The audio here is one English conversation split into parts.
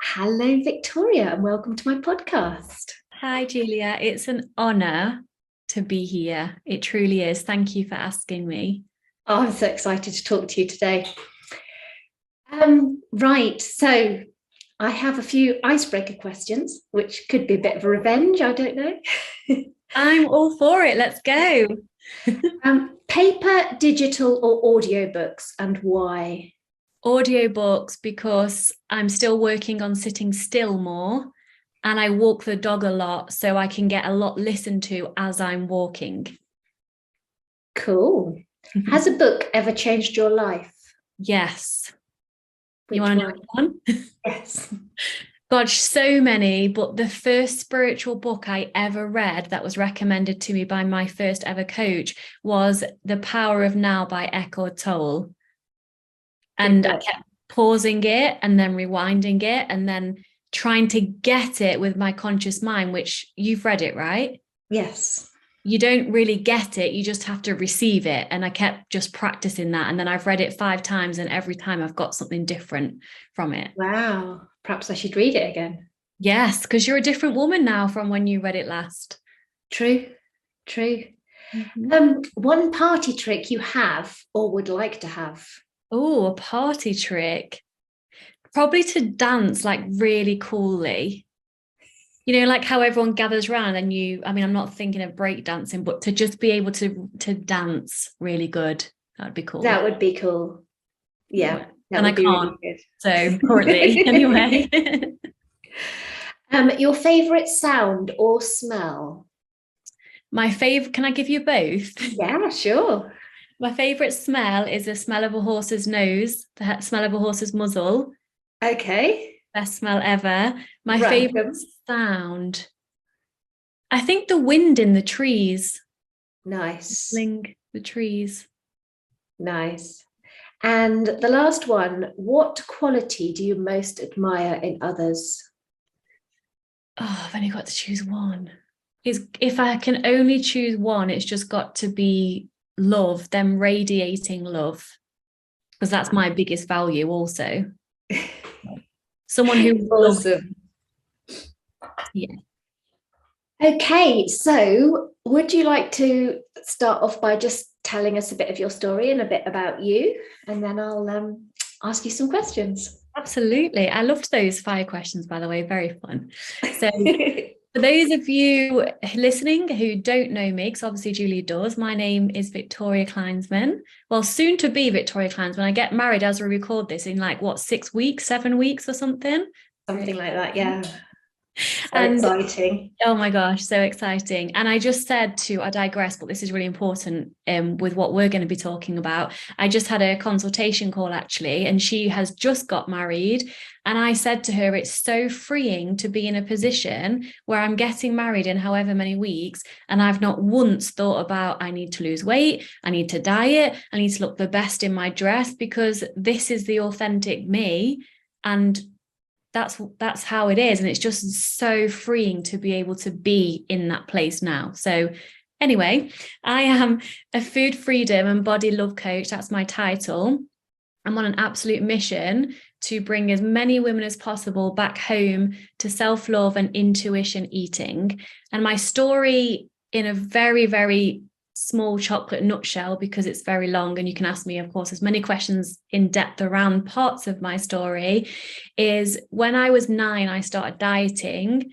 Hello, Victoria, and welcome to my podcast. Hi, Julia. It's an honor to be here. It truly is. Thank you for asking me. Oh, I'm so excited to talk to you today. Right, so I have a few icebreaker questions, which could be a bit of a revenge, I don't know. I'm all for it. Let's go. Paper, digital, or audiobooks, and why? Audiobooks because I'm still working on sitting still more and I walk the dog a lot so I can get a lot listened to as I'm walking. Cool. Has a book ever changed your life? Yes. Which You want to know one? which one? Yes. Gosh, so many, but the first spiritual book I ever read that was recommended to me by my first ever coach was The Power of Now by Eckhart Tolle. Good And I book. kept pausing it and then rewinding it and then trying to get it with my conscious mind, which you've read it, right? Yes. You don't really get it, you just have to receive it. And I kept just practicing that. And then I've read it 5 times, and every time I've got something different from it. Wow. Perhaps I should read it again. Yes, because you're a different woman now from when you read it last. True. True. Mhm. One party trick you have or would like to have? Oh, a party trick. Probably to dance like really coolly. Like how everyone gathers around and I'm not thinking of break dancing, but to just be able to dance really good. That'd be cool. That would be cool. Yeah. Yeah, that And I would be can't. really good. So currently, anyway. Your favorite sound or smell? My favorite, can I give you both? Yeah, sure. My favorite smell is the smell of a horse's nose, the smell of a horse's muzzle. Okay. Best smell ever. My favorite Random. sound. I think the wind in the trees, Nice. ling the trees. Nice. And the last one, what quality do you most admire in others? Oh, I've only got to choose one. If I can only choose one, it's just got to be love, them radiating love, because that's my biggest value also. Someone who loves, Awesome. yeah. Okay, so would you like to start off by just telling us a bit of your story and a bit about you, and then I'll ask you some questions. Absolutely. I loved those fire questions, by the way, very fun. So for those of you listening who don't know me, because obviously Julie does, my name is Victoria Kleinsman. Well, soon to be Victoria Kleinsman. I get married as we record this in like what, 6 weeks, 7 weeks or something. Something like that, yeah. So And exciting. oh my gosh, so exciting. And I just said I digress, but this is really important with what we're going to be talking about. I just had a consultation call actually, and she has just got married. And I said to her, it's so freeing to be in a position where I'm getting married in however many weeks. And I've not once thought about, I need to lose weight, I need to diet, I need to look the best in my dress, because this is the authentic me. And that's how it is, and it's just so freeing to be able to be in that place now. So anyway, I am a food freedom and body love coach. That's my title. I'm on an absolute mission to bring as many women as possible back home to self-love and intuition eating. And my story, in a very, very small chocolate nutshell, because it's very long and you can ask me, of course, as many questions in depth around parts of my story, is when I was 9, I started dieting.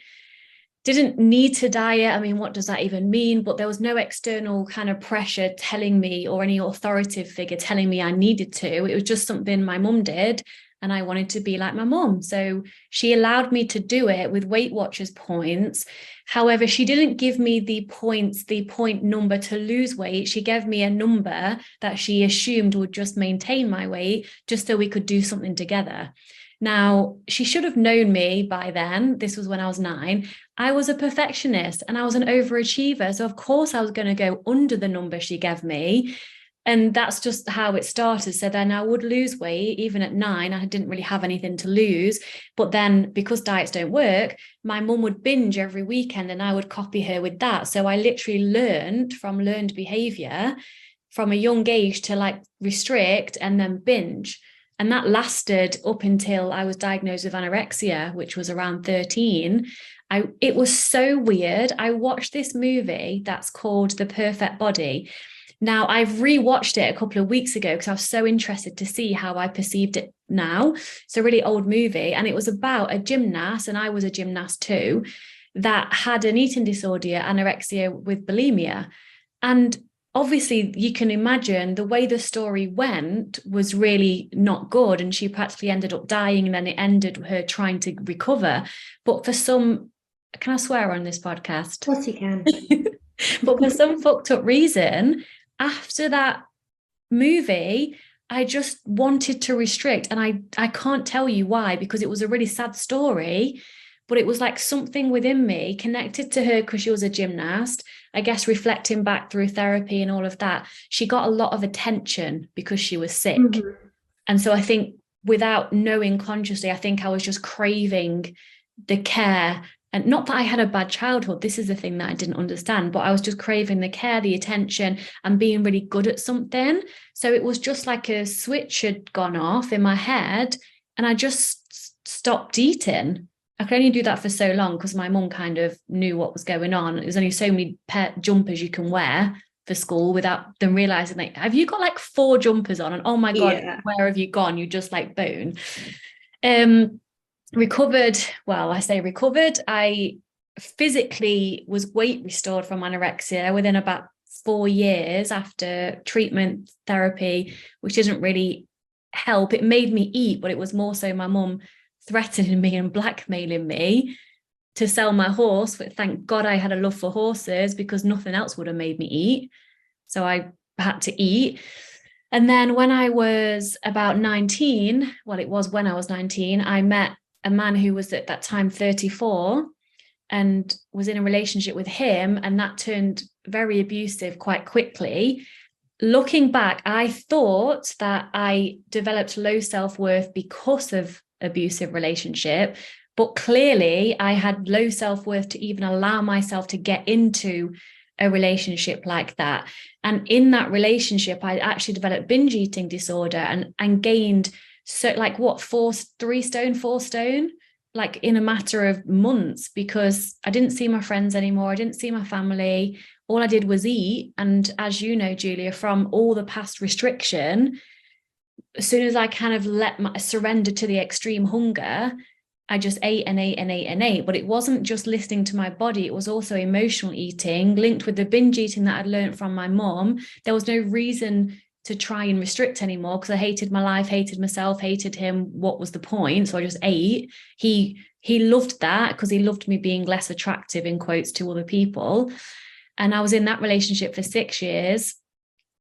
Didn't need to diet. I mean, what does that even mean? But there was no external kind of pressure telling me, or any authoritative figure telling me I needed to. It was just something my mum did, and I wanted to be like my mum. So she allowed me to do it with Weight Watchers points. However, she didn't give me the points, the point number to lose weight. She gave me a number that she assumed would just maintain my weight, just so we could do something together. Now, she should have known me by then. This was when I was 9. I was a perfectionist and I was an overachiever. So, of course, I was going to go under the number she gave me. And that's just how it started. So then I would lose weight. Even at 9, I didn't really have anything to lose. But then, because diets don't work, my mum would binge every weekend and I would copy her with that. So I literally learned from learned behavior from a young age to like restrict and then binge. And that lasted up until I was diagnosed with anorexia, which was around 13. It was so weird. I watched this movie that's called The Perfect Body. Now, I've rewatched it a couple of weeks ago because I was so interested to see how I perceived it now. It's a really old movie, and it was about a gymnast, and I was a gymnast too, that had an eating disorder, anorexia with bulimia. And obviously, you can imagine the way the story went was really not good, and she practically ended up dying, and then it ended her trying to recover. But for some, can I swear on this podcast? Of course you can. But for some fucked up reason, after that movie, I just wanted to restrict. And I can't tell you why, because it was a really sad story, but it was like something within me connected to her because she was a gymnast. I guess reflecting back through therapy and all of that, she got a lot of attention because she was sick. Mm-hmm. And so I think without knowing consciously, I think I was just craving the care. And not that I had a bad childhood, this is the thing that I didn't understand, but I was just craving the care, the attention, and being really good at something. So it was just like a switch had gone off in my head, and I just stopped eating. I could only do that for so long because my mum kind of knew what was going on. There's only so many jumpers you can wear for school without them realizing, like, have you got like 4 jumpers on? And oh my God, where have you gone? You just like bone. Recovered. Well, I say recovered. I physically was weight restored from anorexia within about 4 years after treatment therapy, which didn't really help. It made me eat, but it was more so my mum threatening me and blackmailing me to sell my horse. But thank God I had a love for horses, because nothing else would have made me eat. So I had to eat. And then when I was about 19, well, it was when I was 19, I met a man who was at that time 34 and was in a relationship with him. And that turned very abusive quite quickly. Looking back, I thought that I developed low self-worth because of abusive relationship, but clearly I had low self-worth to even allow myself to get into a relationship like that. And in that relationship, I actually developed binge eating disorder and gained so like what, 4 stone, like in a matter of months, because I didn't see my friends anymore. I didn't see my family. All I did was eat. And as you know, Julia, from all the past restriction, as soon as I kind of surrender to the extreme hunger, I just ate and ate and ate and ate. But it wasn't just listening to my body. It was also emotional eating linked with the binge eating that I'd learned from my mom. There was no reason to try and restrict anymore because I hated my life, hated myself, hated him. What was the point? So I just ate. He loved that because he loved me being less attractive, in quotes, to other people. And I was in that relationship for 6 years.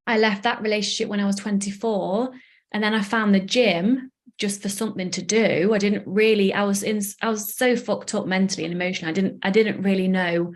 I left that relationship when I was 24. And then I found the gym just for something to do. I was so fucked up mentally and emotionally. I didn't really know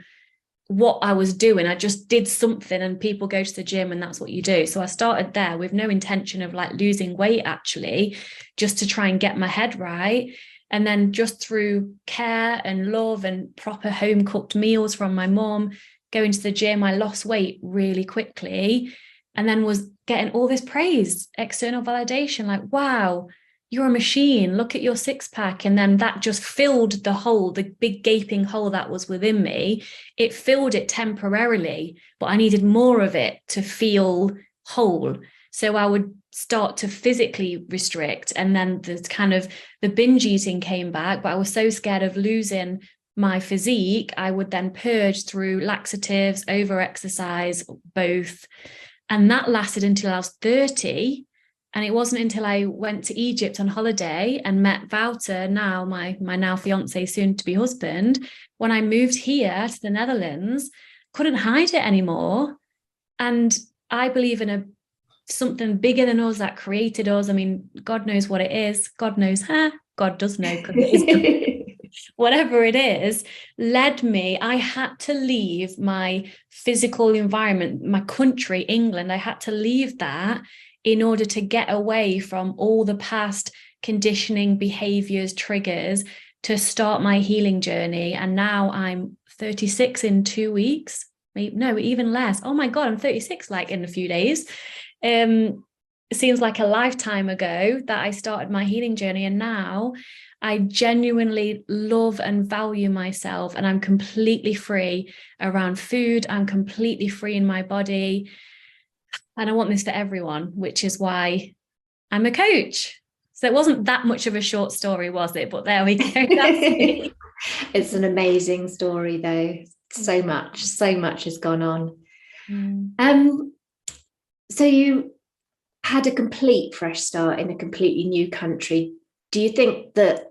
what I was doing. I just did something, and people go to the gym and that's what you do. So I started there with no intention of like losing weight, actually, just to try and get my head right. And then just through care and love and proper home cooked meals from my mom, going to the gym, I lost weight really quickly, and then was getting all this praise, external validation, like, wow, you're a machine, look at your 6-pack. And then that just filled the hole, the big gaping hole that was within me. It filled it temporarily, but I needed more of it to feel whole. So I would start to physically restrict. And then the binge eating came back, but I was so scared of losing my physique. I would then purge through laxatives, over-exercise, both. And that lasted until I was 30. And it wasn't until I went to Egypt on holiday and met Wouter, now my now fiance, soon to be husband, when I moved here to the Netherlands, couldn't hide it anymore. And I believe in something bigger than us that created us. I mean, God knows what it is. God knows, God does know, because it is whatever it is, led me. I had to leave my physical environment, my country, England. I had to leave that in order to get away from all the past conditioning, behaviors, triggers, to start my healing journey. And now I'm 36 in 2 weeks. No, even less. Oh my God, I'm 36 like in a few days. seems like a lifetime ago that I started my healing journey. And now I genuinely love and value myself, and I'm completely free around food. I'm completely free in my body. And I want this for everyone, which is why I'm a coach. So it wasn't that much of a short story, was it? But there we go. That's me. It's an amazing story, though. So much has gone on. So you had a complete fresh start in a completely new country. Do you think that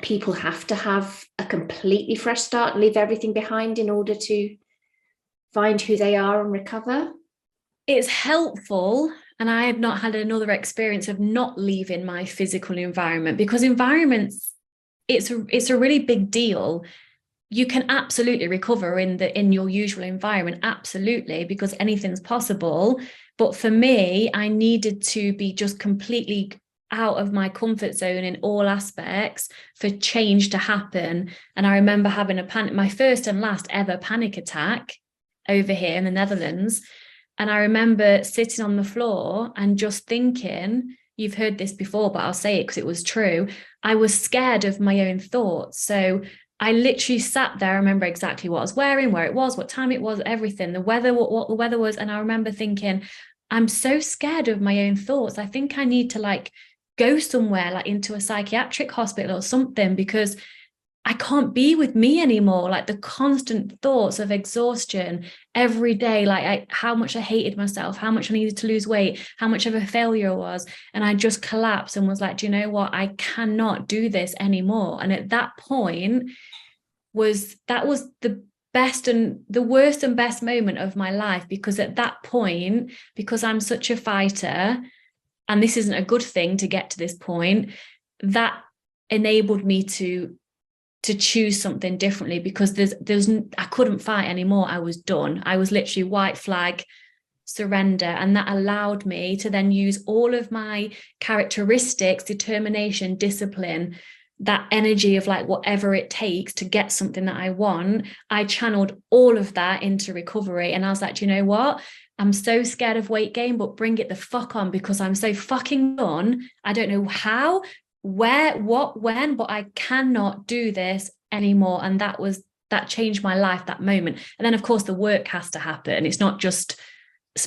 people have to have a completely fresh start and leave everything behind in order to find who they are and recover? It's helpful. And I have not had another experience of not leaving my physical environment, because environments, it's a really big deal. You can absolutely recover in your usual environment, absolutely, because anything's possible. But for me, I needed to be just completely out of my comfort zone in all aspects for change to happen. And I remember having my first and last ever panic attack over here in the Netherlands. And I remember sitting on the floor and just thinking, you've heard this before, but I'll say it because it was true. I was scared of my own thoughts. So I literally sat there. I remember exactly what I was wearing, where it was, what time it was, everything, the weather, what the weather was. And I remember thinking, I'm so scared of my own thoughts. I think I need to like go somewhere, like into a psychiatric hospital or something, because I can't be with me anymore. Like the constant thoughts of exhaustion every day, like how much I hated myself, how much I needed to lose weight, how much of a failure I was. And I just collapsed and was like, do you know what? I cannot do this anymore. And at that point that was the best and the worst and best moment of my life, because at that point, because I'm such a fighter, and this isn't a good thing to get to this point, that enabled me to choose something differently, because I couldn't fight anymore. I was done. I was literally white flag, surrender. And that allowed me to then use all of my characteristics, determination, discipline, that energy of like whatever it takes to get something that I want. I channeled all of that into recovery. And I was like, do you know what? I'm so scared of weight gain, but bring it the fuck on, because I'm so fucking done. I don't know how, where, what, when, but I cannot do this anymore. And that changed my life, that moment. And then of course the work has to happen. It's not just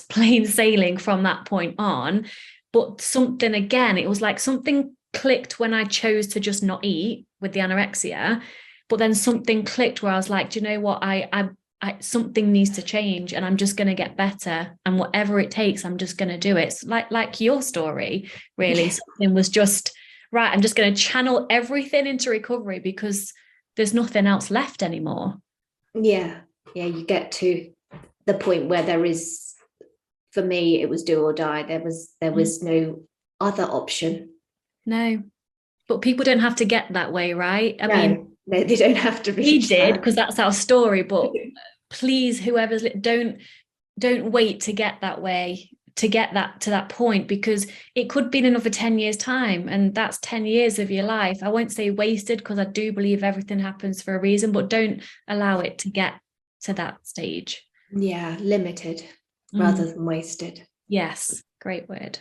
plain sailing from that point on, but something, again, it was like something clicked when I chose to just not eat with the anorexia, but then something clicked where I was like, do you know what? I something needs to change, and I'm just going to get better, and whatever it takes, I'm just going to do it. It's like your story, really. Yeah. Something was just right. I'm just going to channel everything into recovery because there's nothing else left anymore. Yeah. You get to the point where there is, for me, it was do or die. There was no other option. No, but people don't have to get that way, right? I mean, no, they don't have to reach. We did, because that's our story. But please, whoever's don't wait to get that way, to get that to that point, because it could be in another 10 years time, and that's 10 years of your life. I won't say wasted, because I do believe everything happens for a reason, but don't allow it to get to that stage. Yeah, limited rather than wasted. Yes, great word.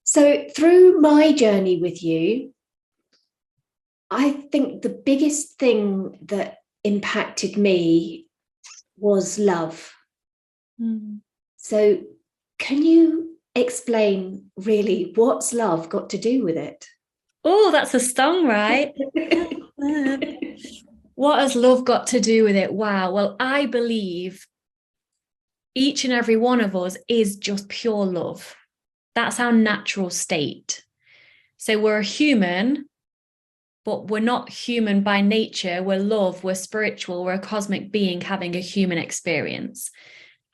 So through my journey with you, I think the biggest thing that impacted me was love. So can you explain really what's love got to do with it? Oh, that's a song, right? What has love got to do with it? Wow. Well, I believe each and every one of us is just pure love. That's our natural state. So we're a human, but we're not human by nature. We're love, we're spiritual, we're a cosmic being having a human experience.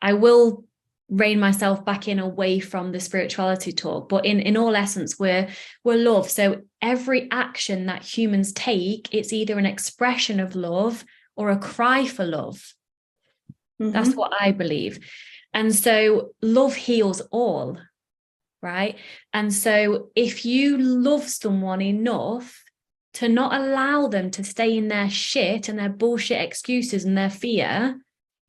I will rein myself back in away from the spirituality talk, but in all essence, we're love. So every action that humans take, it's either an expression of love or a cry for love. That's what I believe. And so love heals all, right? And so if you love someone enough to not allow them to stay in their shit and their bullshit excuses and their fear,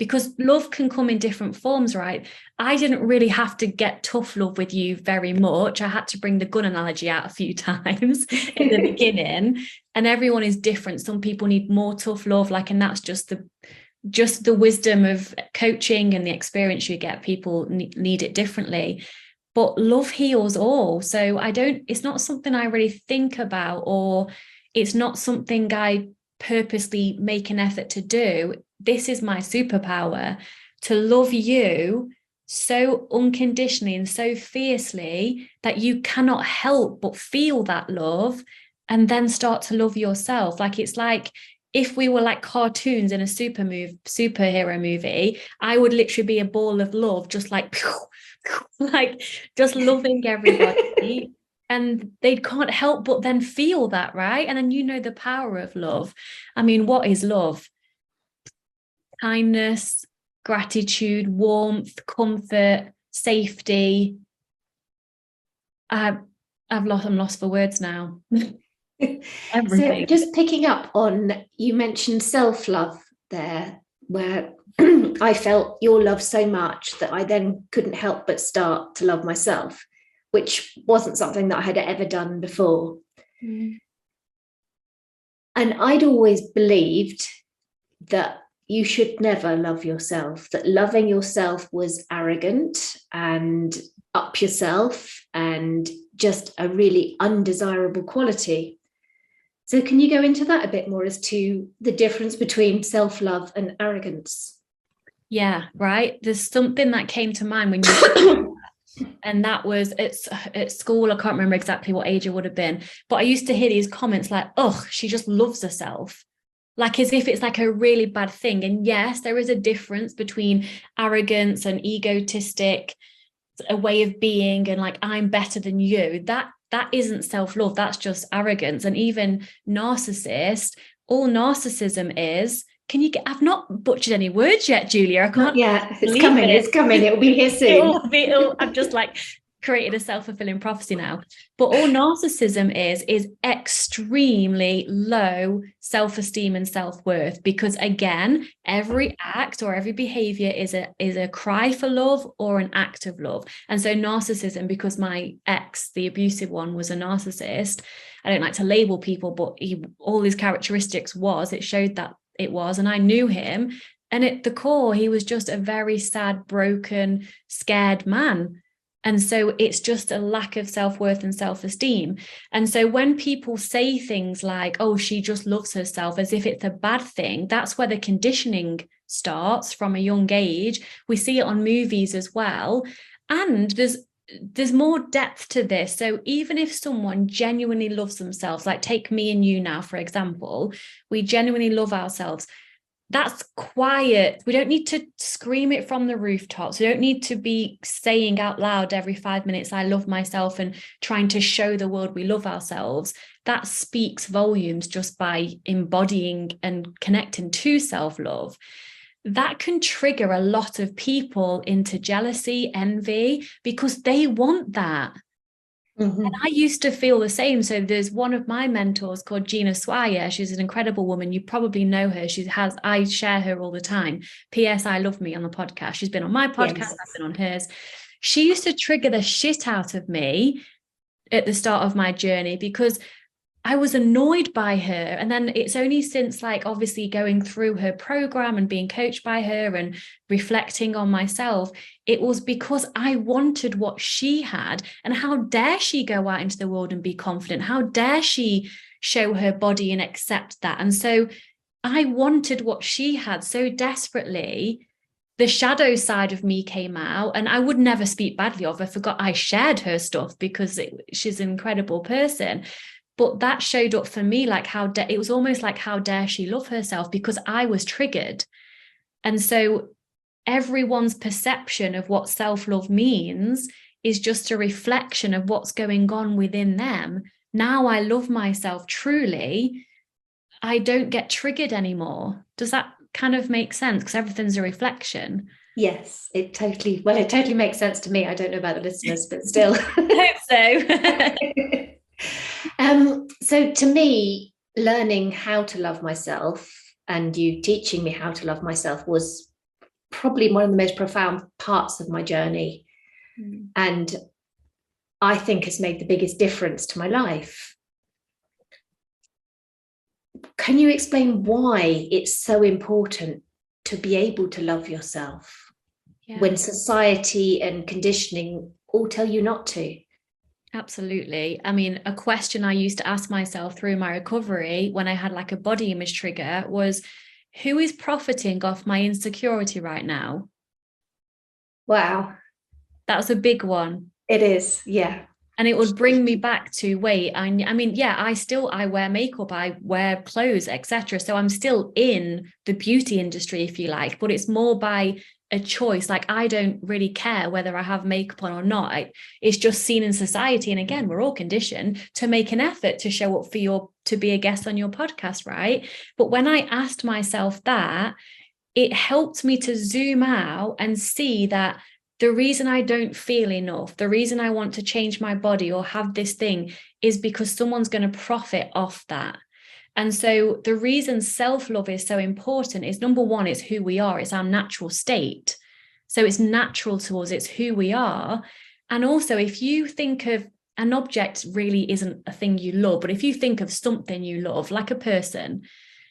because love can come in different forms, right? I didn't really have to get tough love with you very much. I had to bring the gun analogy out a few times in the beginning, and everyone is different. Some people need more tough love, like, and that's just the wisdom of coaching and the experience you get. People need it differently, but love heals all. So it's not something I really think about, or it's not something I purposely make an effort to do. This is my superpower, to love you so unconditionally and so fiercely that you cannot help but feel that love and then start to love yourself. Like, it's like if we were like cartoons in a superhero movie, I would literally be a ball of love, just like like just loving everybody. And they can't help but then feel that, right? And then the power of love. I mean, what is love? Kindness, gratitude, warmth, comfort, safety. I'm lost for words now. So Everything. just picking up on, you mentioned self-love there, where I felt your love so much that I then couldn't help but start to love myself, which wasn't something that I had ever done before. And I'd always believed that you should never love yourself, that loving yourself was arrogant and up yourself and just a really undesirable quality. So can you go into that a bit more as to the difference between self-love and arrogance? Yeah, right. There's something that came to mind when you and that was at school. I can't remember exactly what age it would have been, but I used to hear these comments like, oh, she just loves herself, like as if it's like a really bad thing. And yes, there is a difference between arrogance and egotistic, a way of being, and like, I'm better than you. That isn't self-love, that's just arrogance. And even narcissist, all narcissism is, I've not butchered any words yet, Julia. I can't. Yeah, it's coming. It's coming. It'll be here soon. I've just like created a self-fulfilling prophecy now. But all narcissism is extremely low self-esteem and self-worth, because again, every act or every behavior is a cry for love or an act of love. And so narcissism, because my ex, the abusive one, was a narcissist, I don't like to label people, but all his characteristics it showed that it was, and I knew him. And at the core, he was just a very sad, broken, scared man. And so it's just a lack of self-worth and self-esteem. And so when people say things like, oh, she just loves herself, as if it's a bad thing, that's where the conditioning starts from a young age. We see it on movies as well. And there's more depth to this. So even if someone genuinely loves themselves, like take me and you now, for example, we genuinely love ourselves. That's quiet. We don't need to scream it from the rooftops. We don't need to be saying out loud every 5 minutes, I love myself, and trying to show the world we love ourselves. That speaks volumes just by embodying and connecting to self-love. That can trigger a lot of people into jealousy, envy, because they want that. Mm-hmm. And I used to feel the same. So there's one of my mentors called Gina Swire. She's an incredible woman. You probably know her. I share her all the time. P.S. I love me on the podcast. She's been on my podcast. Yes. I've been on hers. She used to trigger the shit out of me at the start of my journey because I was annoyed by her. And then it's only since, like, obviously going through her program and being coached by her and reflecting on myself, it was because I wanted what she had. And how dare she go out into the world and be confident? How dare she show her body and accept that? And so I wanted what she had so desperately. The shadow side of me came out, and I would never speak badly of her. I forgot I shared her stuff because she's an incredible person. But that showed up for me, like it was almost like, how dare she love herself, because I was triggered. And so everyone's perception of what self-love means is just a reflection of what's going on within them. Now I love myself truly, I don't get triggered anymore. Does that kind of make sense? Because everything's a reflection. Yes, it totally makes sense to me. I don't know about the listeners, but still. I hope so. So to me, learning how to love myself and you teaching me how to love myself was probably one of the most profound parts of my journey. And I think has made the biggest difference to my life. Can you explain why it's so important to be able to love yourself when society and conditioning all tell you not to? Absolutely. I mean, a question I used to ask myself through my recovery when I had like a body image trigger was, who is profiting off my insecurity right now? Wow. That was a big one. It is, yeah. And it would bring me back to, wait, I mean, yeah, I wear makeup, I wear clothes, etc. So I'm still in the beauty industry, if you like, but it's more by a choice. Like, I don't really care whether I have makeup on or not. It's just seen in society. And again, we're all conditioned to make an effort to show up to be a guest on your podcast, right? But when I asked myself that, it helped me to zoom out and see that the reason I don't feel enough, the reason I want to change my body or have this thing is because someone's going to profit off that. And so the reason self-love is so important is, number one, it's who we are. It's our natural state. So it's natural to us. It's who we are. And also, if you think of an object really isn't a thing you love, but if you think of something you love, like a person,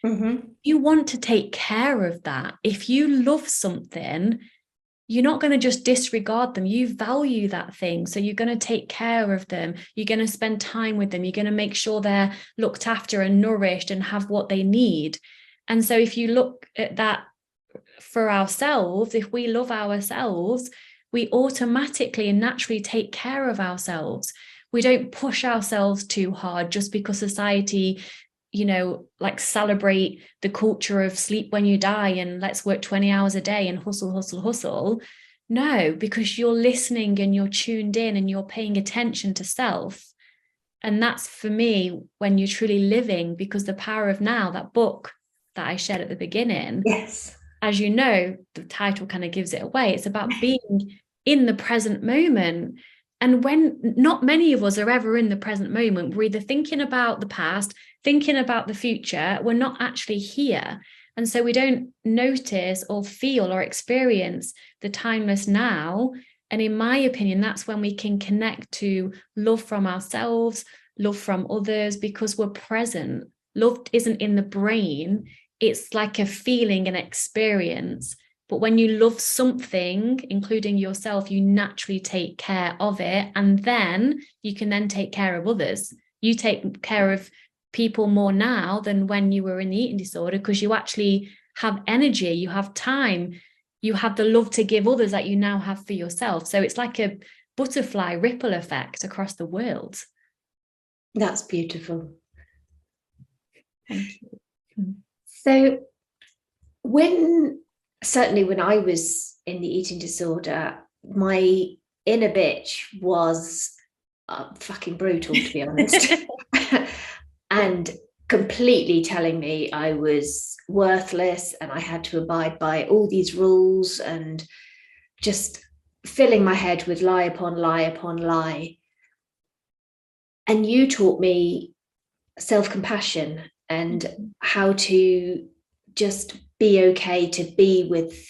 you want to take care of that. If you love something, you're not going to just disregard them. You value that thing. So you're going to take care of them. You're going to spend time with them. You're going to make sure they're looked after and nourished and have what they need. And so if you look at that for ourselves, if we love ourselves, we automatically and naturally take care of ourselves. We don't push ourselves too hard just because society, like celebrate the culture of sleep when you die and let's work 20 hours a day and hustle, hustle, hustle. No, because you're listening and you're tuned in and you're paying attention to self. And that's, for me, when you're truly living, because The Power of Now, that book that I shared at the beginning, yes, as you know, the title kind of gives it away. It's about being in the present moment. And when not many of us are ever in the present moment, we're either thinking about the past, thinking about the future, we're not actually here. And so we don't notice or feel or experience the timeless now. And in my opinion, that's when we can connect to love from ourselves, love from others, because we're present. Love isn't in the brain. It's like a feeling and experience. But when you love something, including yourself, you naturally take care of it. And then you can then take care of others. You take care of people more now than when you were in the eating disorder, because you actually have energy, you have time, you have the love to give others that you now have for yourself. So it's like a butterfly ripple effect across the world. That's beautiful. Thank you. So certainly when I was in the eating disorder, my inner bitch was fucking brutal, to be honest. And completely telling me I was worthless and I had to abide by all these rules, and just filling my head with lie upon lie upon lie. And you taught me self-compassion and how to just be okay to be with,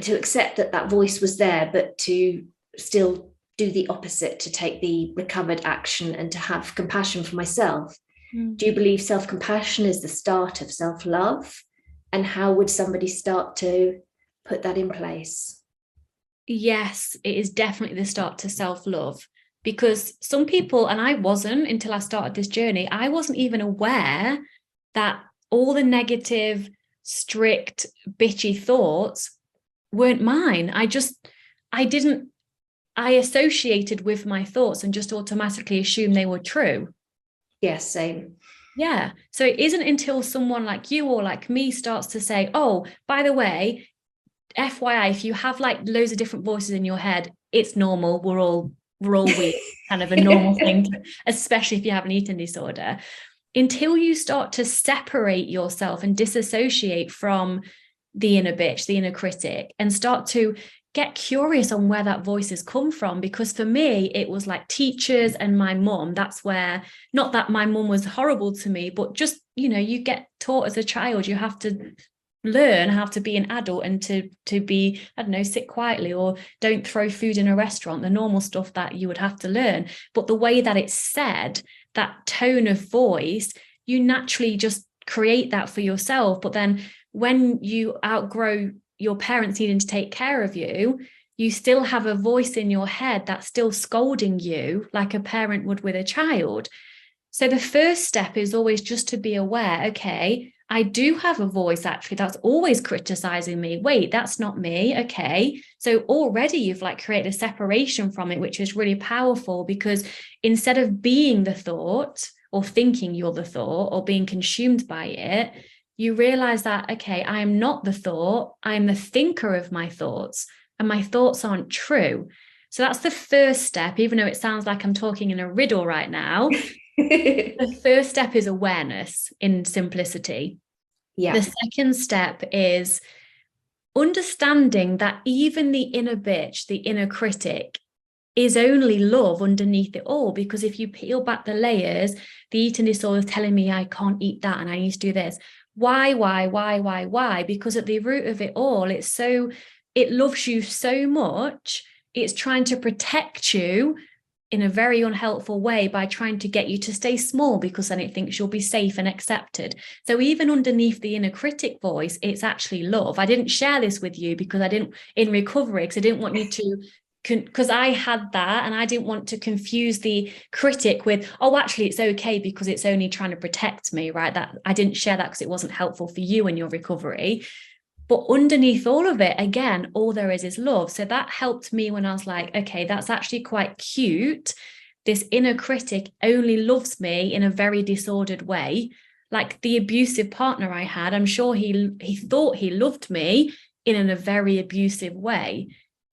to accept that voice was there, but to still do the opposite, to take the recovered action and to have compassion for myself. Do you believe self-compassion is the start of self-love? And how would somebody start to put that in place? Yes, it is definitely the start to self-love, because some people, and I wasn't until I started this journey, I wasn't even aware that all the negative, strict, bitchy thoughts weren't mine. I associated with my thoughts and just automatically assumed they were true. Yes, same. Yeah. So it isn't until someone like you or like me starts to say, oh, by the way, FYI, if you have like loads of different voices in your head, it's normal. We're all weird, kind of a normal thing, especially if you have an eating disorder. Until you start to separate yourself and disassociate from the inner bitch, the inner critic, and start to get curious on where that voice has come from. Because for me, it was like teachers and my mum. That's where, not that my mum was horrible to me, but just, you get taught as a child, you have to learn how to be an adult and to be, I don't know, sit quietly, or don't throw food in a restaurant, the normal stuff that you would have to learn. But the way that it's said, that tone of voice, you naturally just create that for yourself. But then when you outgrow your parents needing to take care of you, you still have a voice in your head that's still scolding you like a parent would with a child. So the first step is always just to be aware, okay, I do have a voice actually that's always criticizing me. Wait, that's not me. Okay. So already you've like created a separation from it, which is really powerful, because instead of being the thought or thinking you're the thought or being consumed by it, you realize that, okay, I am not the thought. I am the thinker of my thoughts, and my thoughts aren't true. So that's the first step, even though it sounds like I'm talking in a riddle right now. The first step is awareness in simplicity. Yeah. The second step is understanding that even the inner bitch, the inner critic, is only love underneath it all. Because if you peel back the layers, the eating disorder is telling me I can't eat that and I need to do this. Why? Because at the root of it all, it loves you so much, it's trying to protect you in a very unhelpful way by trying to get you to stay small, because then it thinks you'll be safe and accepted. So even underneath the inner critic voice, it's actually love. I didn't share this with you because in recovery, because I didn't want you to, because I had that and I didn't want to confuse the critic with, oh, actually it's okay because it's only trying to protect me, right? That I didn't share that because it wasn't helpful for you in your recovery. But underneath all of it, again, all there is love. So that helped me when I was like, okay, that's actually quite cute. This inner critic only loves me in a very disordered way. Like the abusive partner I had, I'm sure he thought he loved me in a very abusive way.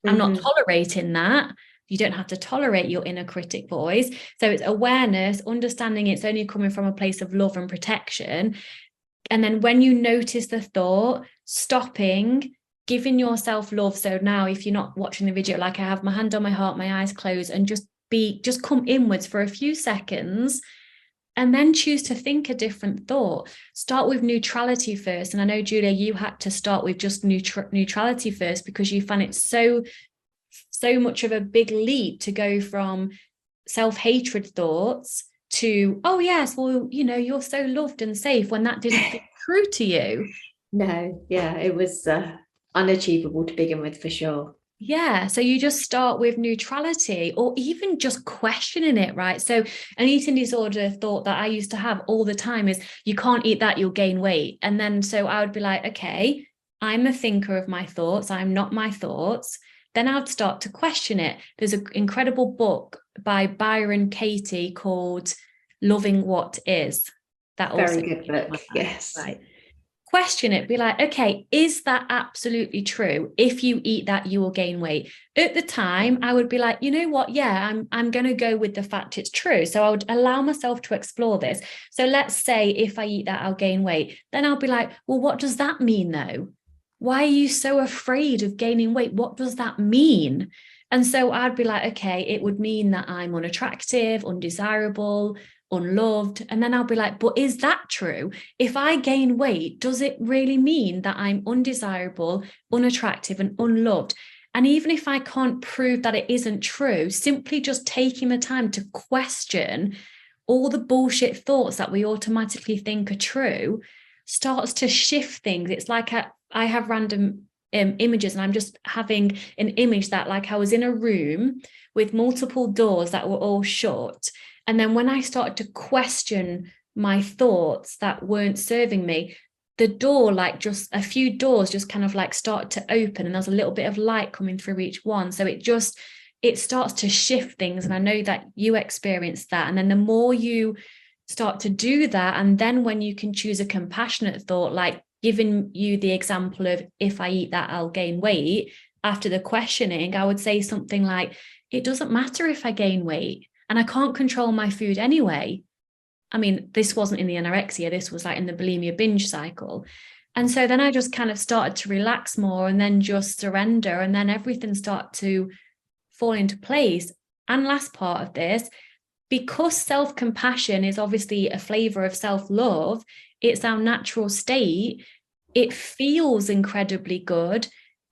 I'm not tolerating that. You don't have to tolerate your inner critic voice. So it's awareness, understanding it's only coming from a place of love and protection. And then when you notice the thought, stopping, giving yourself love. So now if you're not watching the video, like I have my hand on my heart, my eyes closed, and just come inwards for a few seconds, and then choose to think a different thought. Start with neutrality first. And I know, Julia, you had to start with just neutrality first because you found it so much of a big leap to go from self-hatred thoughts to, oh yes, well, you're so loved and safe, when that didn't feel true to you. No, yeah, it was unachievable to begin with, for sure. Yeah, so you just start with neutrality, or even just questioning it, right? So an eating disorder thought that I used to have all the time is, you can't eat that, you'll gain weight. And then so I would be like, okay, I'm the thinker of my thoughts, I'm not my thoughts. Then I'd start to question it. There's an incredible book by Byron Katie called Loving What Is. That also Very good book, yes. right. Question it, be like, okay, is that absolutely true? If you eat that, you will gain weight. At the time, I would be like, you know what? Yeah, I'm going to go with the fact it's true. So I would allow myself to explore this. So let's say if I eat that, I'll gain weight. Then I'll be like, well, what does that mean though? Why are you so afraid of gaining weight? What does that mean? And so I'd be like, okay, it would mean that I'm unattractive, undesirable, unloved. And then I'll be like, but is that true? If I gain weight, does it really mean that I'm undesirable, unattractive, and unloved? And even if I can't prove that it isn't true, simply just taking the time to question all the bullshit thoughts that we automatically think are true starts to shift things. It's like I have random images, and I'm just having an image that, like, I was in a room with multiple doors that were all shut. And then when I started to question my thoughts that weren't serving me, the door, like just a few doors just kind of like started to open, and there's a little bit of light coming through each one. So it starts to shift things. And I know that you experienced that. And then the more you start to do that, and then when you can choose a compassionate thought, like giving you the example of, if I eat that, I'll gain weight. After the questioning, I would say something like, it doesn't matter if I gain weight, and I can't control my food anyway. I mean, this wasn't in the anorexia, this was like in the bulimia binge cycle. And so then I just kind of started to relax more, and then just surrender, and then everything started to fall into place. And last part of this, because self-compassion is obviously a flavor of self-love, it's our natural state. It feels incredibly good.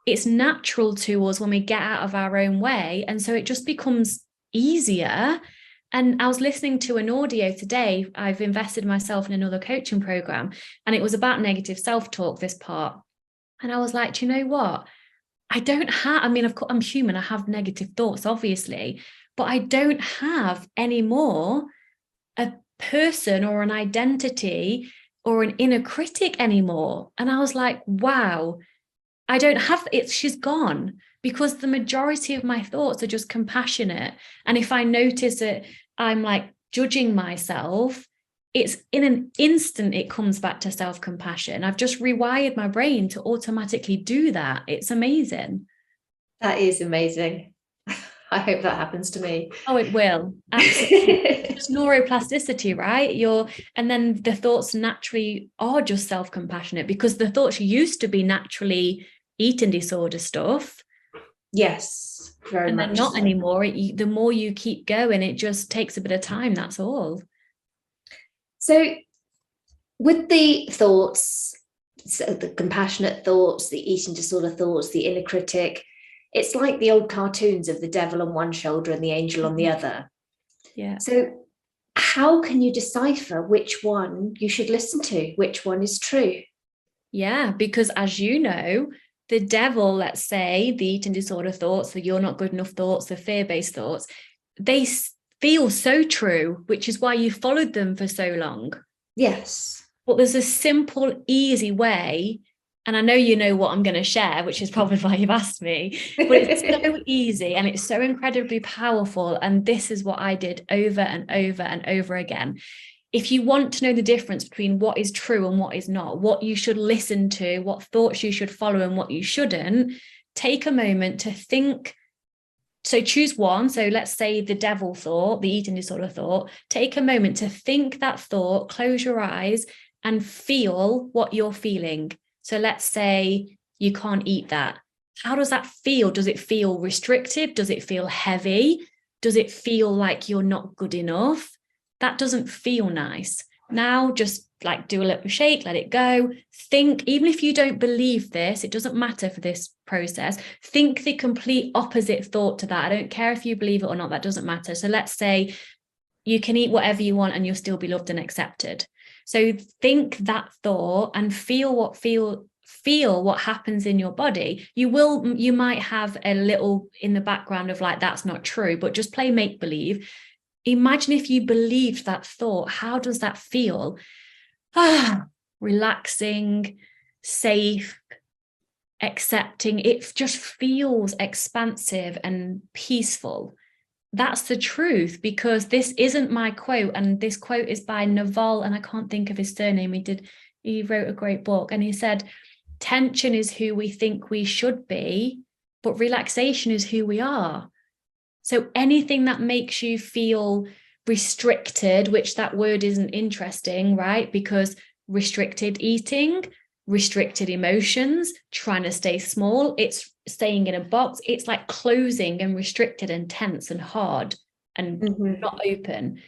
It's natural to us when we get out of our own way. And so it just becomes easier. And I was listening to an audio today. I've invested myself in another coaching program, and it was about negative self-talk, this part. And I was like, do you know what? I don't have, I mean, of course, I'm human. I have negative thoughts, obviously, but I don't have anymore a person or an identity or an inner critic anymore. And I was like, wow, I don't have it. She's gone, because the majority of my thoughts are just compassionate. And if I notice that I'm like judging myself, it's in an instant, it comes back to self-compassion. I've just rewired my brain to automatically do that. It's amazing. That is amazing. I hope that happens to me. Oh, it will. Absolutely. Just neuroplasticity, right? And then the thoughts naturally are just self-compassionate, because the thoughts used to be naturally eating disorder stuff. Yes, very and much. then not So. anymore. The more you keep going, it just takes a bit of time. That's all. So with the thoughts, so the compassionate thoughts, the eating disorder thoughts, the inner critic, it's like the old cartoons of the devil on one shoulder and the angel on the other. Yeah. So how can you decipher which one you should listen to, which one is true? Yeah, because as you know, the devil, let's say, the eating disorder thoughts, the you're not good enough thoughts, the fear-based thoughts, they feel so true, which is why you followed them for so long. Yes. But there's a simple, easy way. And I know you know what I'm going to share, which is probably why you've asked me. But it's so easy and it's so incredibly powerful. And this is what I did over and over and over again. If you want to know the difference between what is true and what is not, what you should listen to, what thoughts you should follow and what you shouldn't, take a moment to think. So choose one. So let's say the devil thought, the eating disorder thought. Take a moment to think that thought, close your eyes and feel what you're feeling. So let's say you can't eat that. How does that feel? Does it feel restrictive? Does it feel heavy? Does it feel like you're not good enough? That doesn't feel nice. Now just like do a little shake, let it go. Think, even if you don't believe this, it doesn't matter for this process. Think the complete opposite thought to that. I don't care if you believe it or not, that doesn't matter. So let's say you can eat whatever you want and you'll still be loved and accepted. So think that thought and feel what happens in your body. You might have a little in the background of like, that's not true, but just play make believe. Imagine if you believed that thought. How does that feel? Relaxing, safe, accepting. It just feels expansive and peaceful. That's the truth, because this isn't my quote, and this quote is by Naval, and I can't think of his surname. He wrote a great book, and he said, tension is who we think we should be, but relaxation is who we are. So anything that makes you feel restricted, which that word isn't interesting, right? Because restricted eating, restricted emotions, trying to stay small, it's staying in a box. It's like closing and restricted and tense and hard and not open.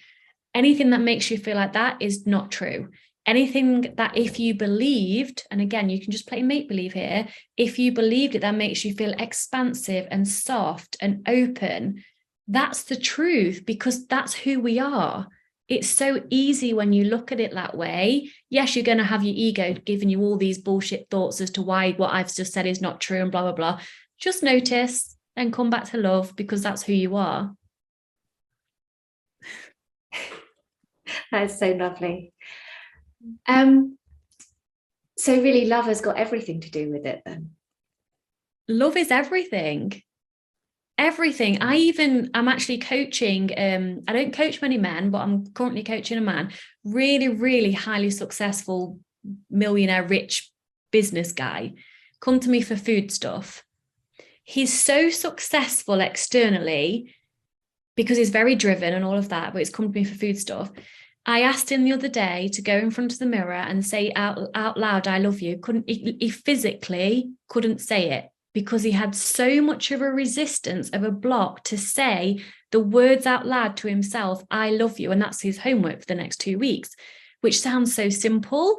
Anything that makes you feel like that is not true. Anything that if you believed, and again, you can just play make-believe here, if you believed it, that makes you feel expansive and soft and open, that's the truth, because that's who we are. It's so easy when you look at it that way. Yes, you're going to have your ego giving you all these bullshit thoughts as to why what I've just said is not true and blah, blah, blah. Just notice and come back to love, because that's who you are. That's so lovely. So really love has got everything to do with it then. Love is everything. Everything. I'm actually coaching. I don't coach many men, but I'm currently coaching a man, really, really highly successful, millionaire, rich business guy, come to me for food stuff. He's so successful externally because he's very driven and all of that, but he's come to me for food stuff. I asked him the other day to go in front of the mirror and say out loud, I love you. He physically couldn't say it, because he had so much of a resistance, of a block to say the words out loud to himself, I love you. And that's his homework for the next 2 weeks, which sounds so simple.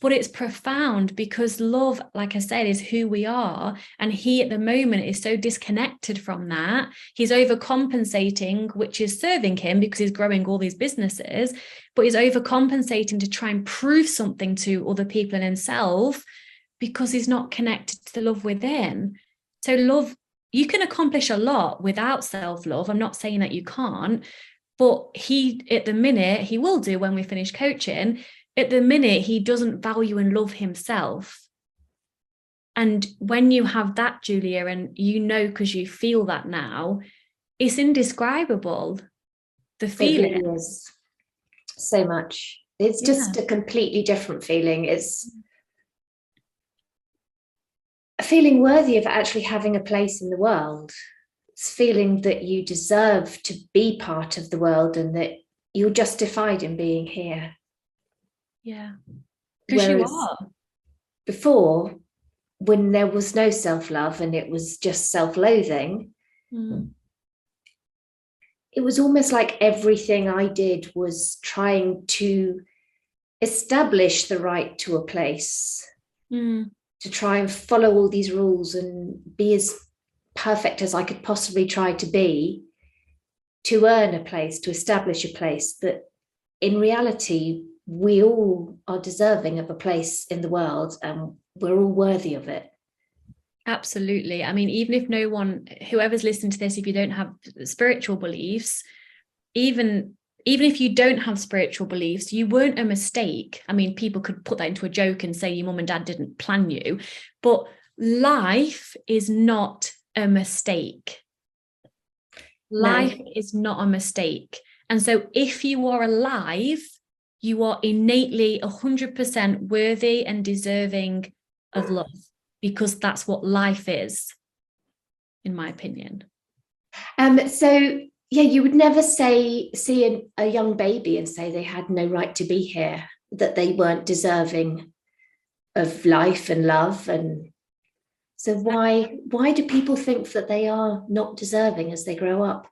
but it's profound because love, like I said, is who we are. And he at the moment is so disconnected from that. He's overcompensating, which is serving him because he's growing all these businesses, but he's overcompensating to try and prove something to other people and himself because he's not connected to the love within. So love, you can accomplish a lot without self-love. I'm not saying that you can't, but he, at the minute, he will do when we finish coaching. At the minute, he doesn't value and love himself. And when you have that, Julia, and you know, because you feel that now, it's indescribable. The feeling. It really is so much. It's just a completely different feeling. It's a feeling worthy of actually having a place in the world. It's feeling that you deserve to be part of the world and that you're justified in being here. Yeah, because you are. Before, when there was no self-love and it was just self-loathing, it was almost like everything I did was trying to establish the right to a place, to try and follow all these rules and be as perfect as I could possibly try to be, to earn a place, to establish a place that in reality, we all are deserving of a place in the world and we're all worthy of it. Absolutely. I mean, even if no one, whoever's listening to this, if you don't have spiritual beliefs, even if you don't have spiritual beliefs, you weren't a mistake. I mean, people could put that into a joke and say your mum and dad didn't plan you, but life is not a mistake. Life is not a mistake. And so if you are alive, you are innately 100% worthy and deserving of love, because that's what life is, in my opinion. So yeah, you would never see a young baby and say they had no right to be here, that they weren't deserving of life and love. And so why do people think that they are not deserving as they grow up?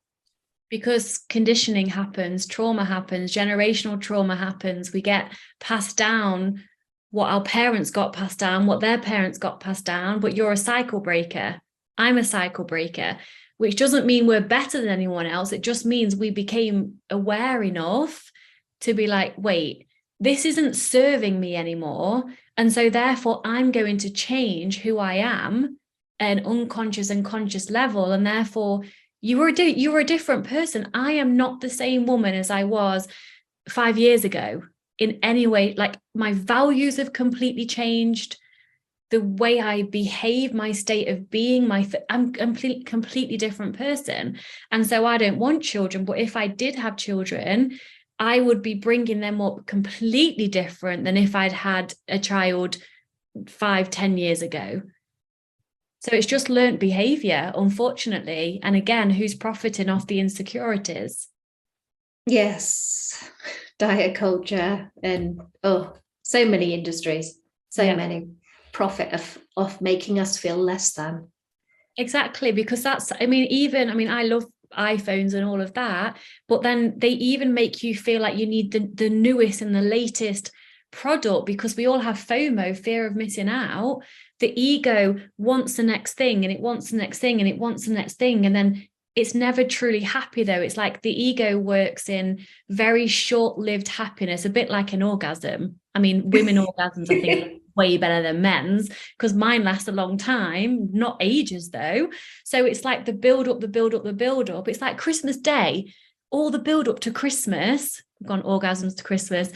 Because conditioning happens, trauma happens, generational trauma happens. We get passed down what our parents got passed down, what their parents got passed down, but you're a cycle breaker. I'm a cycle breaker, which doesn't mean we're better than anyone else. It just means we became aware enough to be like, wait, this isn't serving me anymore. And so therefore I'm going to change who I am at an unconscious and conscious level. And therefore you were a different person. I am not the same woman as I was 5 years ago in any way. Like, my values have completely changed. The way I behave, my state of being, I'm a completely different person. And so I don't want children, but if I did have children, I would be bringing them up completely different than if I'd had a child 5-10 years ago. So it's just learnt behavior, unfortunately. And again, who's profiting off the insecurities? Yes, diet culture and so many industries, many profit of making us feel less than. Exactly, because I love iPhones and all of that, but then they even make you feel like you need the newest and the latest product, because we all have FOMO, fear of missing out. The ego wants the next thing and it wants the next thing and it wants the next thing, and then it's never truly happy though. It's like the ego works in very short-lived happiness, a bit like an orgasm. I mean, women orgasms, I think, way better than men's, because mine last a long time, not ages though. So it's like the build up. It's like Christmas Day, all the build up to Christmas. I've gone orgasms to Christmas.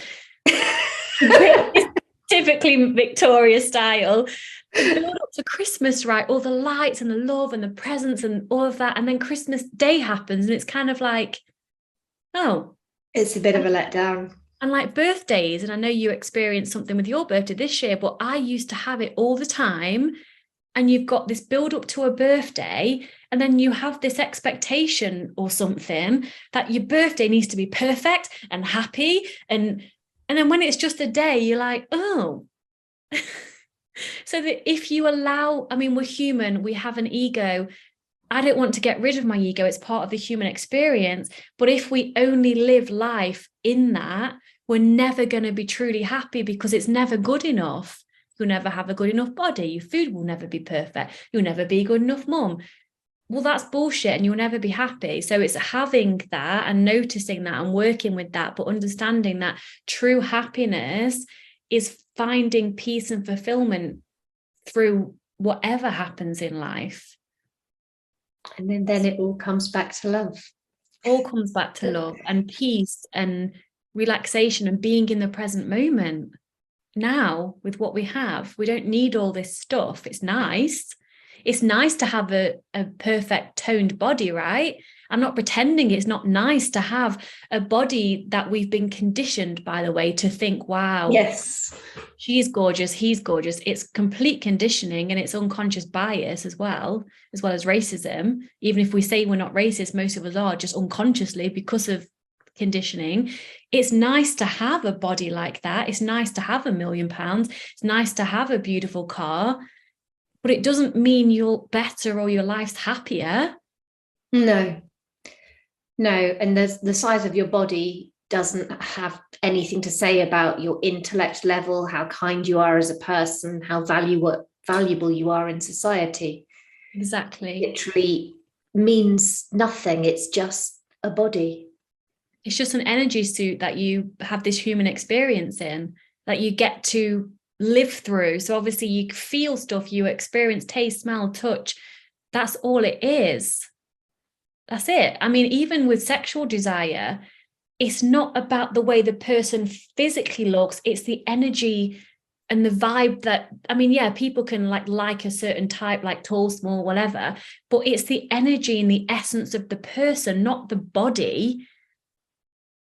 Typically Victoria style. The build up to Christmas, right? All the lights and the love and the presents and all of that. And then Christmas Day happens and it's kind of like, oh. It's a bit of a letdown. And like birthdays, and I know you experienced something with your birthday this year, but I used to have it all the time. And you've got this build up to a birthday, and then you have this expectation or something that your birthday needs to be perfect and happy. And then when it's just a day, you're like, oh. So that if you allow, I mean, we're human, we have an ego. I don't want to get rid of my ego. It's part of the human experience. But if we only live life in that, we're never going to be truly happy because it's never good enough. You'll never have a good enough body. Your food will never be perfect. You'll never be a good enough mum. Well, that's bullshit and you'll never be happy. So it's having that and noticing that and working with that, but understanding that true happiness is finding peace and fulfillment through whatever happens in life. And then it all comes back to love. All comes back to love and peace and relaxation and being in the present moment. Now, with what we have, we don't need all this stuff. It's nice. It's nice to have a perfect toned body, right? I'm not pretending it's not nice to have a body that we've been conditioned, by the way, to think, wow, yes, she's gorgeous, he's gorgeous. It's complete conditioning and it's unconscious bias as well as racism. Even if we say we're not racist, most of us are just unconsciously because of conditioning. It's nice to have a body like that. It's nice to have £1 million. It's nice to have a beautiful car, but it doesn't mean you're better or your life's happier. No. And the size of your body doesn't have anything to say about your intellect level, how kind you are as a person, how valuable you are in society. Exactly. Literally means nothing. It's just a body. It's just an energy suit that you have this human experience in, that you get to live through. So obviously you feel stuff, you experience taste, smell, touch. That's all it is. That's it. I mean, even with sexual desire, it's not about the way the person physically looks. It's the energy and the vibe that, I mean, yeah, people can like a certain type, like tall, small, whatever, but it's the energy and the essence of the person, not the body.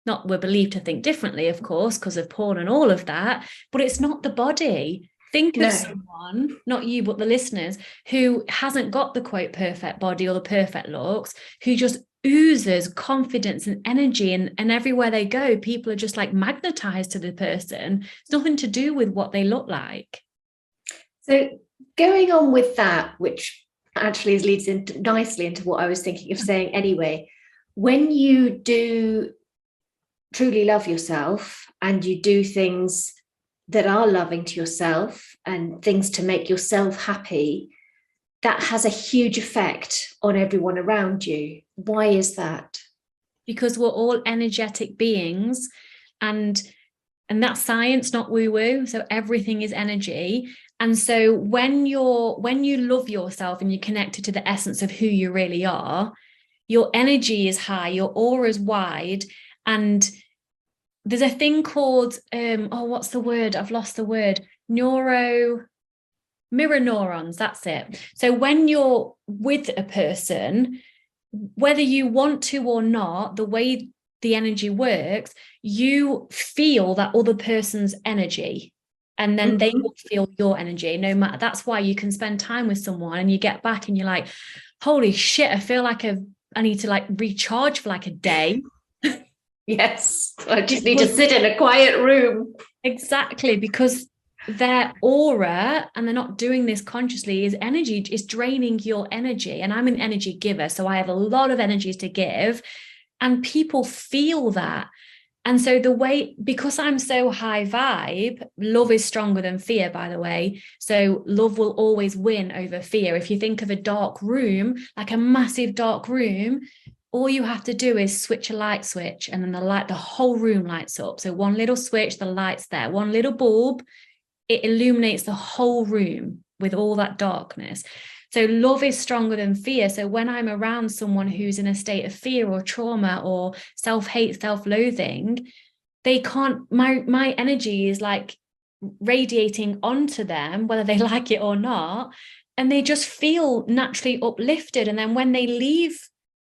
Not we're believed to think differently, of course, because of porn and all of that, but it's not the body. Think of someone, not you, but the listeners, who hasn't got the quote perfect body or the perfect looks, who just oozes confidence and energy, and everywhere they go, people are just like magnetized to the person. It's nothing to do with what they look like. So going on with that, which actually leads nicely into what I was thinking of saying anyway, when you do truly love yourself and you do things that are loving to yourself and things to make yourself happy, that has a huge effect on everyone around you. Why is that? Because we're all energetic beings, and that's science, not woo-woo. So everything is energy. And so when you love yourself and you're connected to the essence of who you really are, your energy is high, your aura is wide. And there's a thing called, what's the word? I've lost the word. Mirror neurons, that's it. So when you're with a person, whether you want to or not, the way the energy works, you feel that other person's energy. And then they will feel your energy, no matter. That's why you can spend time with someone and you get back and you're like, holy shit, I feel like I need to like recharge for like a day. Yes, I just need to sit in a quiet room. Exactly, because their aura, and they're not doing this consciously, is energy, is draining your energy. And I'm an energy giver, so I have a lot of energies to give, and people feel that. And so because I'm so high vibe, love is stronger than fear, by the way. So love will always win over fear. If you think of a dark room, like a massive dark room, all you have to do is switch a light switch, and then the whole room lights up. So one little switch, the light's there. One little bulb, it illuminates the whole room with all that darkness. So love is stronger than fear. So when I'm around someone who's in a state of fear or trauma or self-hate, self-loathing, they can't, my energy is like radiating onto them, whether they like it or not. And they just feel naturally uplifted. And then when they leave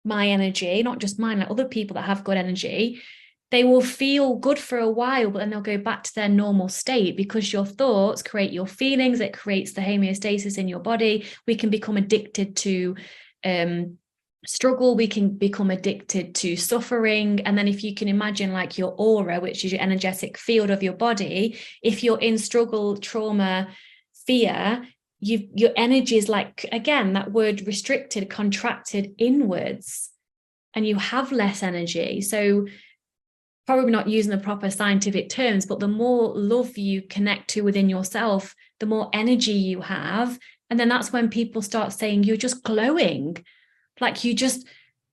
my energy, not just mine, like other people that have good energy, they will feel good for a while, but then they'll go back to their normal state, because your thoughts create your feelings. It creates the homeostasis in your body. We can become addicted to struggle. We can become addicted to suffering. And then if you can imagine like your aura, which is your energetic field of your body, if you're in struggle, trauma, fear, your energy is like, again, that word restricted, contracted inwards, and you have less energy. So probably not using the proper scientific terms, but the more love you connect to within yourself, the more energy you have. And then that's when people start saying you're just glowing, like you just,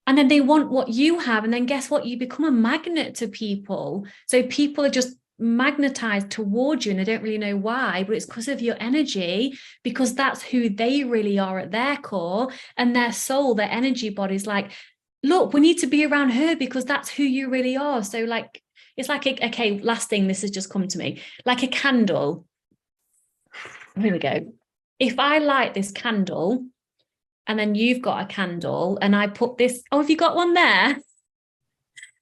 and then they want what you have. And then guess what? You become a magnet to people. So people are just magnetized towards you and they don't really know why, but it's because of your energy, because that's who they really are at their core, and their soul, their energy body's like, look, we need to be around her because that's who you really are. So like, it's like, okay, last thing, this has just come to me, like a candle. Here we go. If I light this candle and then you've got a candle and I put this, oh, have you got one there?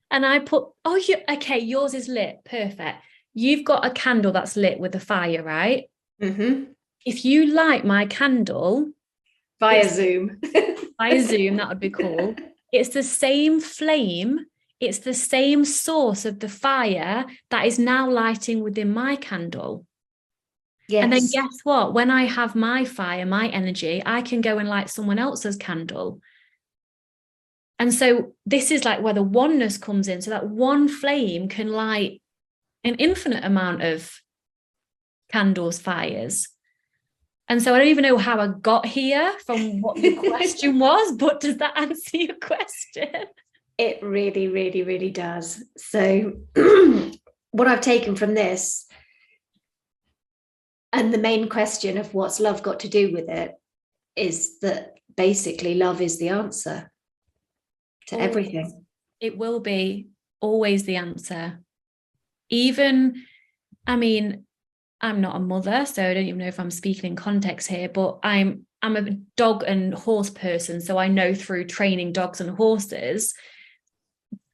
And I put, oh, okay, yours is lit. Perfect. You've got a candle that's lit with a fire, right? Mm-hmm. If you light my candle via Zoom, that would be cool. It's the same flame. It's the same source of the fire that is now lighting within my candle. Yes. And then guess what? When I have my fire, my energy, I can go and light someone else's candle. And so this is like where the oneness comes in. So that one flame can light an infinite amount of candles, fires. And so I don't even know how I got here from what your question was, but does that answer your question? It really, really, really does. So what I've taken from this, and the main question of what's love got to do with it, is that basically love is the answer to everything. It will be always the answer. Even, I mean, I'm not a mother, so I don't even know if I'm speaking in context here, but I'm a dog and horse person, so I know through training dogs and horses,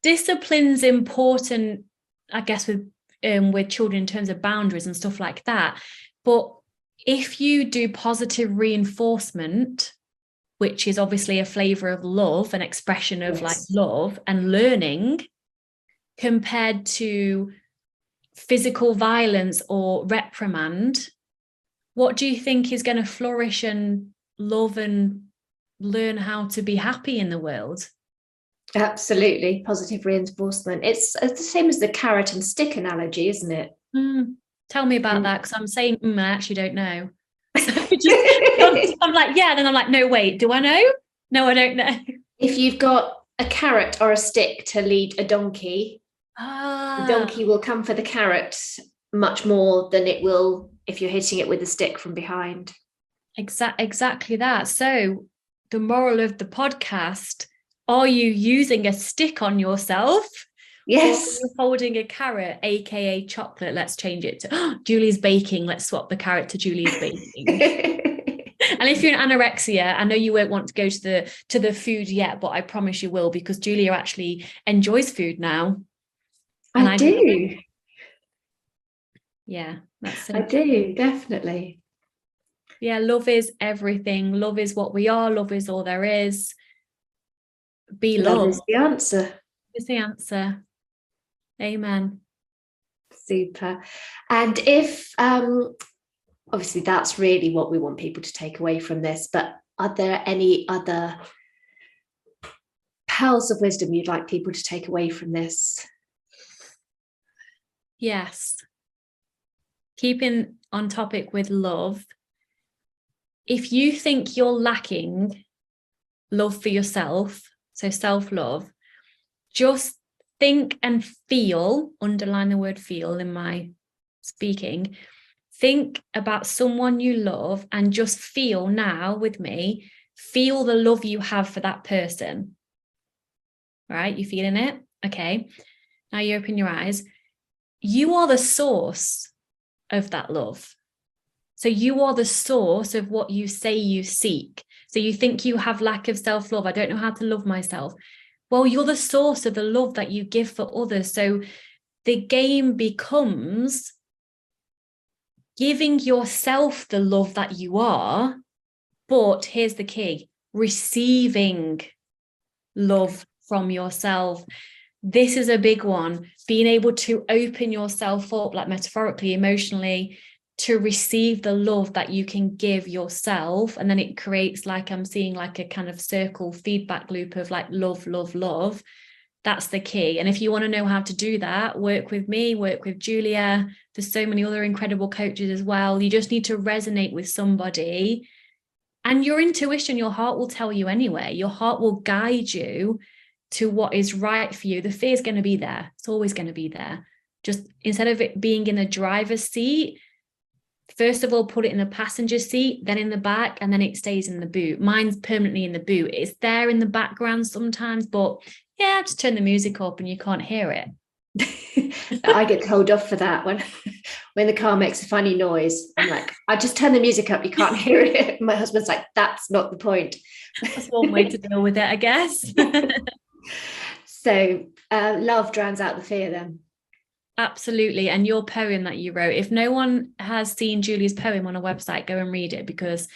discipline's important, I guess, with children in terms of boundaries and stuff like that. But if you do positive reinforcement, which is obviously a flavor of love, an expression of like love and learning, compared to physical violence or reprimand, what do you think is going to flourish and love and learn how to be happy in the world? Absolutely. Positive reinforcement. It's the same as the carrot and stick analogy, isn't it? Tell me about that, because I'm saying I actually don't know. So I'm like, yeah, then I'm like, no, wait, do I know? No, I don't know. If you've got a carrot or a stick to lead a donkey, the donkey will come for the carrot much more than it will if you're hitting it with a stick from behind. Exactly that. So the moral of the podcast, are you using a stick on yourself? Yes. Or holding a carrot, aka chocolate. Let's change it to Julie's baking. Let's swap the carrot to Julie's baking. And if you're in anorexia, I know you won't want to go to the food yet, but I promise you will, because Julia actually enjoys food now. And I do. Yeah, that's it. I do, definitely. Yeah, love is everything. Love is what we are. Love is all there is. Be love. Love is the answer. Is the answer. Amen. Super. And if obviously that's really what we want people to take away from this, but are there any other pearls of wisdom you'd like people to take away from this? Yes. Keeping on topic with love, if you think you're lacking love for yourself, so self-love, just think and feel, underline the word feel in my speaking, think about someone you love and just feel now with me, feel the love you have for that person. Right? You feeling it? Okay. Now you open your eyes. You are the source of that love. So you are the source of what you say you seek. So you think you have lack of self-love. I don't know how to love myself. Well, you're the source of the love that you give for others. So the game becomes giving yourself the love that you are, but here's the key, receiving love from yourself. This is a big one, being able to open yourself up, like metaphorically, emotionally, to receive the love that you can give yourself. And then it creates, like I'm seeing, like a kind of circle feedback loop of like love, love, love. That's the key. And if you want to know how to do that, work with me, work with Julia. There's so many other incredible coaches as well. You just need to resonate with somebody. And your intuition, your heart will tell you anyway. Your heart will guide you to what is right for you. The fear is going to be there. It's always going to be there. Just instead of it being in the driver's seat, first of all, put it in the passenger seat, then in the back, and then it stays in the boot. Mine's permanently in the boot. It's there in the background sometimes, but yeah, just turn the music up and you can't hear it. I get told off for that when the car makes a funny noise. I'm like, I just turn the music up, you can't hear it. My husband's like, that's not the point. That's one way to deal with it, I guess. So love drowns out the fear then. Absolutely. And your poem that you wrote, if no one has seen Julia's poem on a website, go and read it, because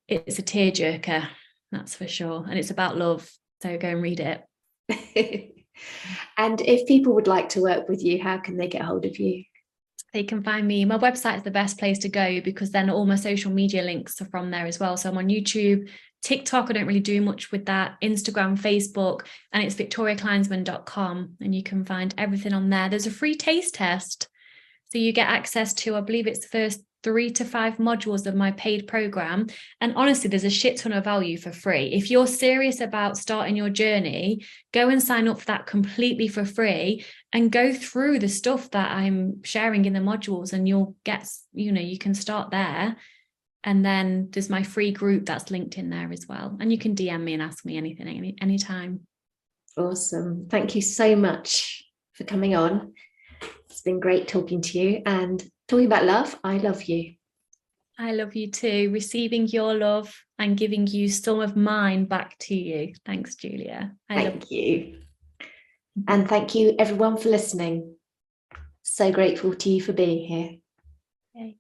it's a tearjerker, that's for sure. And it's about love. So go and read it. And if people would like to work with you, how can they get hold of you? They can find me. My website is the best place to go, because then all my social media links are from there as well. So I'm on YouTube, TikTok. I don't really do much with that. Instagram, Facebook, and it's victoriakleinsman.com. And you can find everything on there. There's a free taste test. So you get access to, I believe it's the first 3 to 5 modules of my paid program. And honestly, there's a shit ton of value for free. If you're serious about starting your journey, go and sign up for that completely for free and go through the stuff that I'm sharing in the modules, and you'll get, you can start there. And then there's my free group that's linked in there as well. And you can DM me and ask me anything, anytime. Awesome. Thank you so much for coming on. It's been great talking to you and talking about love. I love you. I love you too. Receiving your love and giving you some of mine back to you. Thanks, Julia. Thank you. And thank you everyone for listening. So grateful to you for being here. Okay.